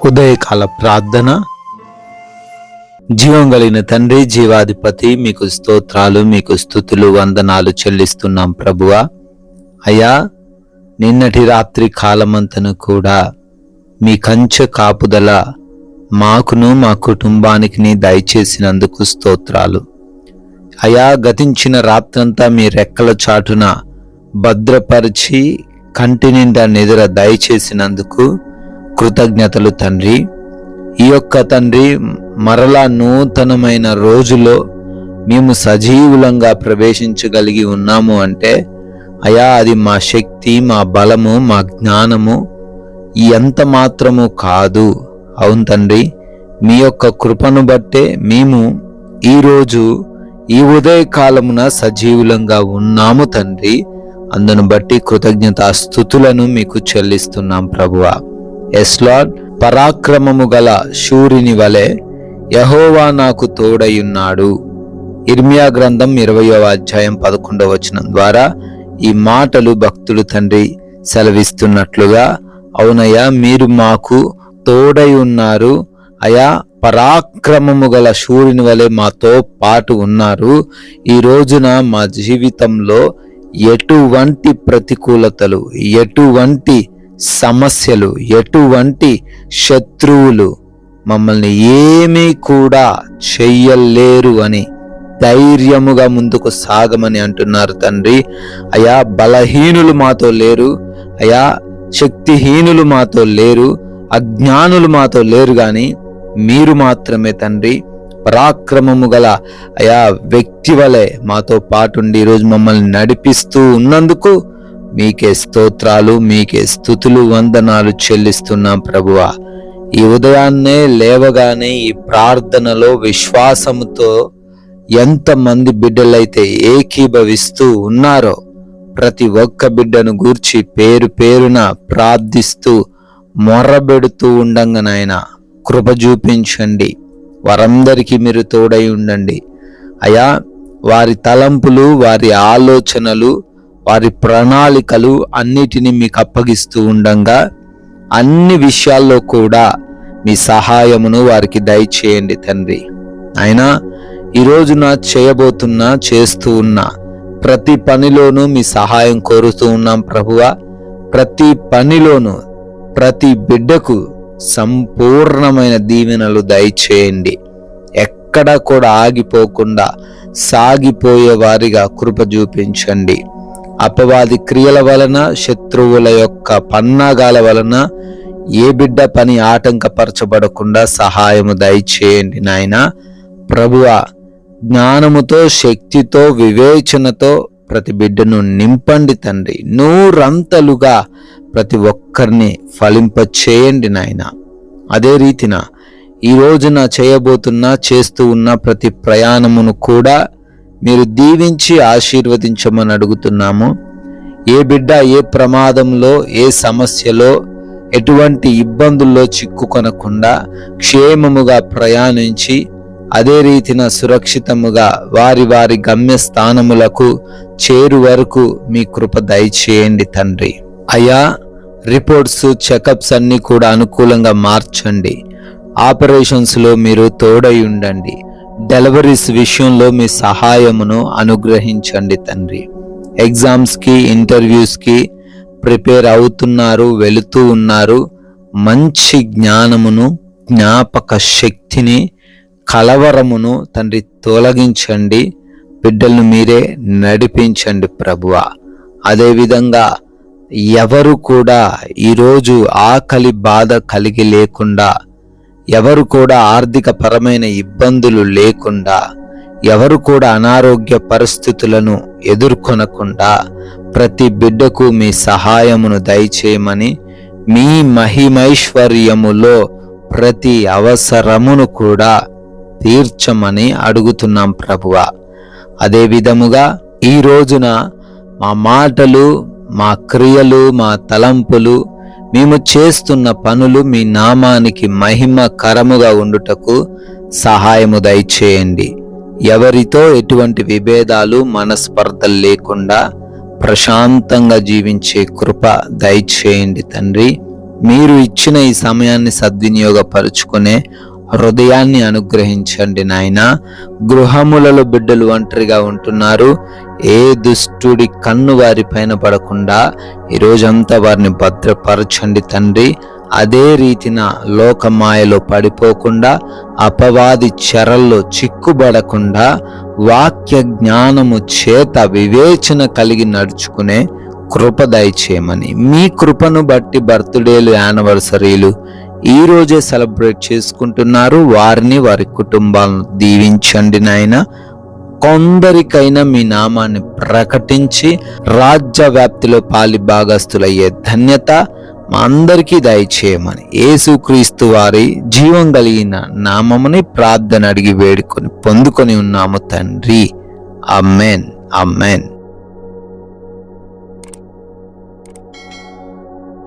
ఉదయకాల ప్రార్థన. జీవం కలిగిన తండ్రి, జీవాధిపతి, మీకు స్తోత్రాలు, మీకు స్తుతులు, వందనాలు చెల్లిస్తున్నాం ప్రభువా. అయ్యా, నిన్నటి రాత్రి కాలమంతను కూడా మీ కంచె కాపుదల మాకును మా కుటుంబానికి దయచేసినందుకు స్తోత్రాలు. అయా, గతించిన రాత్రంతా మీ రెక్కల చాటున భద్రపరిచి కంటి నిండా నిద్ర దయచేసినందుకు కృతజ్ఞతలు తండ్రి. ఈ యొక్క తండ్రి మరలా నూతనమైన రోజులో మేము సజీవులంగా ప్రవేశించగలిగి ఉన్నాము అంటే అయా, అది మా శక్తి, మా బలము, మా జ్ఞానము ఎంత మాత్రము కాదు. అవును తండ్రి, మీ యొక్క కృపను బట్టే మేము ఈరోజు ఈ ఉదయకాలమున సజీవులంగా ఉన్నాము తండ్రి. అందును బట్టి కృతజ్ఞతాస్తుతులను మీకు చెల్లిస్తున్నాం ప్రభువా. ఎస్ లార్డ్, పరాక్రమము గల శూరుని వలె యెహోవా నాకు తోడయున్నాడు. ఇర్మియా గ్రంథం 20వ అధ్యాయం 11వ వచనం ద్వారా ఈ మాటలు భక్తుడు తండ్రి సెలవిస్తున్నట్లుగా, అవునయ్యా, మీరు మాకు తోడై ఉన్నారు. అయా, పరాక్రమము గల శూరుని వలె మాతో పాటు ఉన్నారు. ఈ రోజున మా జీవితంలో ఎటువంటి ప్రతికూలతలు, ఎటువంటి సమస్యలు, ఎటువంటి శత్రువులు మమ్మల్ని ఏమీ కూడా చెయ్యలేరు అని ధైర్యముగా ముందుకు సాగమని అంటున్నారు తండ్రి. అయా, బలహీనులు మాతో లేరు, అయా శక్తిహీనులు మాతో లేరు, అజ్ఞానులు మాతో లేరు, గాని మీరు మాత్రమే తండ్రి పరాక్రమము గల అయా వ్యక్తి వలె మాతో పాటుండి ఈరోజు మమ్మల్ని నడిపిస్తూ ఉన్నందుకు మీకే స్తోత్రాలు, మీకే స్తుతులు, వందనాలు చెల్లిస్తున్నాం ప్రభువా. ఈ ఉదయాన్నే లేవగానే ఈ ప్రార్థనలో విశ్వాసముతో ఎంతమంది బిడ్డలైతే ఏకీభవిస్తూ ఉన్నారో ప్రతి ఒక్క బిడ్డను గూర్చి పేరు పేరున ప్రార్థిస్తూ మొర్రబెడుతూ ఉండంగానైనా కృప చూపించండి. వారందరికీ మీరు తోడై ఉండండి అయా. వారి తలంపులు, వారి ఆలోచనలు, వారి ప్రణాళికలు అన్నిటినీ మీకు అప్పగిస్తూ ఉండంగా అన్ని విషయాల్లో కూడా మీ సహాయమును వారికి దయచేయండి తండ్రి. అయినా ఈ రోజున చేస్తూ ఉన్న ప్రతి పనిలోనూ మీ సహాయం కోరుతూ ఉన్నాం ప్రభువా. ప్రతి పనిలోనూ ప్రతి బిడ్డకు సంపూర్ణమైన దీవెనలు దయచేయండి. ఎక్కడా కూడా ఆగిపోకుండా సాగిపోయే వారిగా కృప చూపించండి. అపవాది క్రియల వలన, శత్రువుల యొక్క పన్నాగాల వలన ఏ బిడ్డ పని ఆటంకపరచబడకుండా సహాయము దయచేయండి నాయనా. ప్రభువా, జ్ఞానముతో, శక్తితో, వివేచనతో ప్రతి బిడ్డను నింపండి తండ్రి. నూరంతలుగా ప్రతి ఒక్కరిని ఫలింపచేయండి నాయన. అదే రీతిన ఈ రోజున చేస్తూ ఉన్న ప్రతి ప్రయాణమును కూడా మీరు దీవించి ఆశీర్వదించమని అడుగుతున్నాము. ఏ బిడ్డ ఏ ప్రమాదంలో, ఏ సమస్యలో, ఎటువంటి ఇబ్బందుల్లో చిక్కుకొనకుండా క్షేమముగా ప్రయాణించి అదే రీతిన సురక్షితముగా వారి వారి గమ్యస్థానములకు చేరు వరకు మీ కృప దయచేయండి తండ్రి. అయ్యా, రిపోర్ట్స్, చెకప్స్ అన్ని కూడా అనుకూలంగా మార్చండి. ఆపరేషన్స్లో మీరు తోడై ఉండండి. డెలివరీస్ విషయంలో మీ సహాయమును అనుగ్రహించండి తండ్రి. ఎగ్జామ్స్కి, ఇంటర్వ్యూస్కి ప్రిపేర్ అవుతున్నారు, వెళుతూ ఉన్నారు. మంచి జ్ఞానమును, జ్ఞాపక శక్తిని, కలవరమును తండ్రి తొలగించండి. బిడ్డలను మీరే నడిపించండి ప్రభువా. అదేవిధంగా ఎవరు కూడా ఈరోజు ఆకలి బాధ కలిగి లేకుండా, ఎవరు కూడా ఆర్థిక పరమైన ఇబ్బందులు లేకుండా, ఎవరు కూడా అనారోగ్య పరిస్థితులను ఎదుర్కొనకుండా ప్రతి బిడ్డకు మీ సహాయమును దయచేయమని, మీ మహిమైశ్వర్యములో ప్రతి అవసరమును కూడా తీర్చమని అడుగుతున్నాం ప్రభువా. అదే విధముగా ఈ రోజున మా మాటలు, మా క్రియలు, మా తలంపులు, మేము చేస్తున్న పనులు మీ నామానికి మహిమకరముగా ఉండుటకు సహాయము దయచేయండి. ఎవరితో ఎటువంటి విభేదాలు, మనస్పర్ధలు లేకుండా ప్రశాంతంగా జీవించే కృప దయచేయండి తండ్రి. మీరు ఇచ్చిన ఈ సమయాన్ని సద్వినియోగపరుచుకునే హృదయాన్ని అనుగ్రహించండి నాయనా. గృహములలో బిడ్డలు ఒంటరిగా ఉంటున్నారు. ఏ దుష్టుడి కన్ను వారి పైన పడకుండా ఈరోజంతా వారిని భద్రపరచండి తండ్రి. అదే రీతిన లోకమాయలో పడిపోకుండా, అపవాది చెరల్లో చిక్కుబడకుండా, వాక్య జ్ఞానము చేత వివేచన కలిగి నడుచుకునే కృప దయచేయమని, మీ కృపను బట్టి బర్త్డేలు, యానివర్సరీలు ఈ రోజే సెలబ్రేట్ చేసుకుంటున్నారు. వారిని, వారి కుటుంబాలను దీవించండి నాయన. కొందరికైనా మీ నామాన్ని ప్రకటించి రాజ్య వ్యాప్తిలో పాలి భాగస్థులయ్యే ధన్యత మా అందరికీ దయచేయమని యేసుక్రీస్తు వారి జీవం కలిగిన నామముని ప్రార్థన అడిగి వేడుకొని పొందుకొని ఉన్నాము తండ్రి. ఆమేన్, ఆమేన్.